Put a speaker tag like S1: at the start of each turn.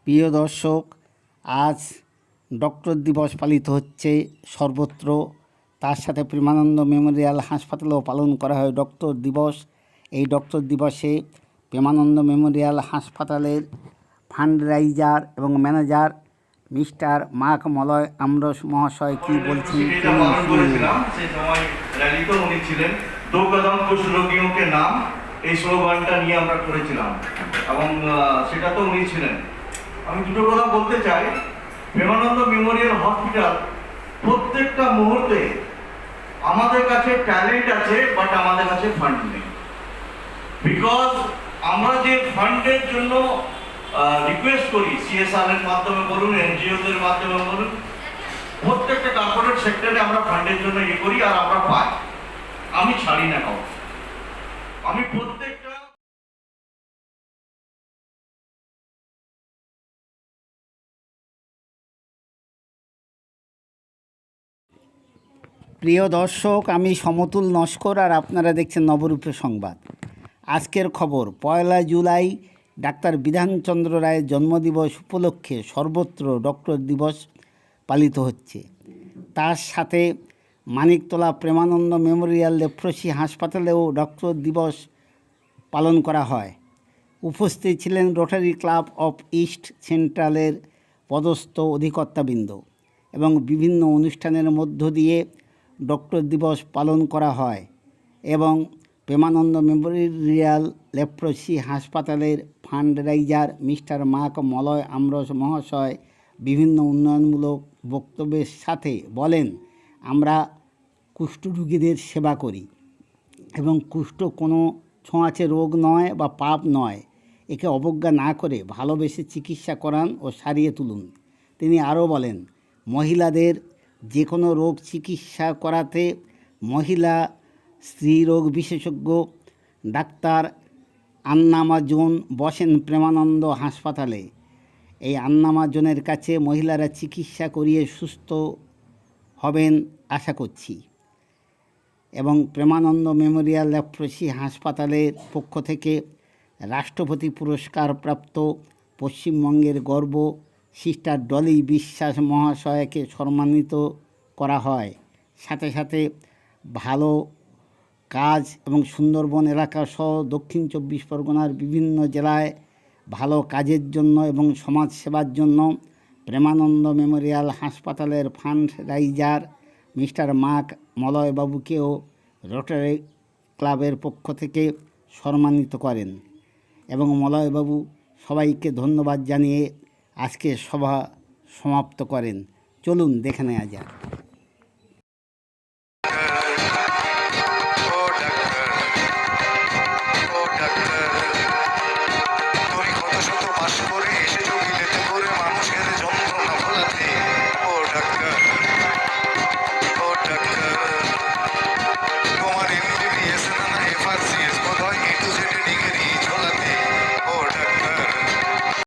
S1: প্রিয় দর্শক, আজ ডক্টর দিবস পালিত হচ্ছে সর্বত্র। তার সাথে প্রেমানন্দ মেমোরিয়াল হাসপাতালেও পালন করা হয় ডক্টর দিবস। এই ডক্টর দিবসে প্রেমানন্দ মেমোরিয়াল হাসপাতালের ফান্ডরাইজার এবং ম্যানেজার মিস্টার মাক মলয় আমরস মহাশয় কি বলছেন
S2: সেই সময় র্যালিতে উনি ছিলেন। দো কদম কুছ রোগিयों के नाम এই স্লোগানটা নিয়ে আমরা করেছিলাম এবং সেটা তো উনি ছিলেন। আমি দুটো কথা বলতে চাই। প্রেমানন্দ মেমোরিয়াল হসপিটাল প্রত্যেকটা মুহূর্তে আমাদের কাছে ট্যালেন্ট আছে, বাট আমাদের কাছে ফান্ড নেই। বিকজ আমরা যে ফান্ডের জন্য রিকোয়েস্ট করি, সিএসআর এর মাধ্যমে বলুন, এনজিওদের মাধ্যমে বলুন, প্রত্যেকটা কর্পোরেট সেক্টরে আমরা ফান্ডের জন্য ইয়ে করি আর আমরা পাই। আমি ছাড়ি না কাউকে, আমি প্রত্যেকটা
S1: প্রিয় দর্শক, আমি সমতুল নস্কর আর আপনারা দেখছেন নবরূপে সংবাদ। আজকের খবর, 1 জুলাই ডাক্তার বিধানচন্দ্র রায়ের জন্মদিবস উপলক্ষে সর্বত্র ডক্টর দিবস পালিত হচ্ছে। তার সাথে মানিকতলা প্রেমানন্দ মেমোরিয়াল লেপ্রসি হাসপাতালেও ডক্টর দিবস পালন করা হয়। উপস্থিত ছিলেন রোটারি ক্লাব অফ ইস্ট সেন্ট্রালের পদস্থ অধিকর্তাবৃন্দ এবং বিভিন্ন অনুষ্ঠানের মধ্য দিয়ে ডক্টর দিবস পালন করা হয় এবং প্রেমানন্দ মেমোরিয়াল লেপ্রসি হাসপাতালের ফান্ডরাইজার মিস্টার মাক মলয় আমরস মহাশয় বিভিন্ন উন্নয়নমূলক বক্তব্যের সাথে বলেন, আমরা কুষ্ঠরোগীদের সেবা করি এবং কুষ্ঠ কোনো ছোঁয়াচে রোগ নয় বা পাপ নয়। একে অবজ্ঞা না করে ভালোবেসে চিকিৎসা করান ও সারিয়ে তুলুন। তিনি আরও বলেন, মহিলাদের যে কোনো রোগ চিকিৎসা করাতে মহিলা স্ত্রীরোগ বিশেষজ্ঞ ডাক্তার আন্নামা জোন বসেন প্রেমানন্দ হাসপাতালে। এই আন্নামা জোনের কাছে মহিলারা চিকিৎসা করিয়ে সুস্থ হবেন আশা করছি। এবং প্রেমানন্দ মেমোরিয়াল লেপ্রসি হাসপাতালের পক্ষ থেকে রাষ্ট্রপতি পুরস্কারপ্রাপ্ত পশ্চিমবঙ্গের গর্ব সিস্টার ডলি বিশ্বাস মহাশয়কে সম্মানিত করা হয়। সাথে সাথে ভালো কাজ এবং সুন্দরবন এলাকা সহ দক্ষিণ 24 পরগনার বিভিন্ন জেলায় ভালো কাজের জন্য এবং সমাজ সেবার জন্য প্রেমানন্দ মেমোরিয়াল হাসপাতালের ফান্ডরাইজার মিস্টার মাক মলয়বাবুকেও রোটারি ক্লাবের পক্ষ থেকে সম্মানিত করেন এবং মলয়বাবু সবাইকে ধন্যবাদ জানিয়ে আজকে সভা সমাপ্ত করেন। চলুন দেখে নেওয়া যাক।
S3: ओ डॉक्टर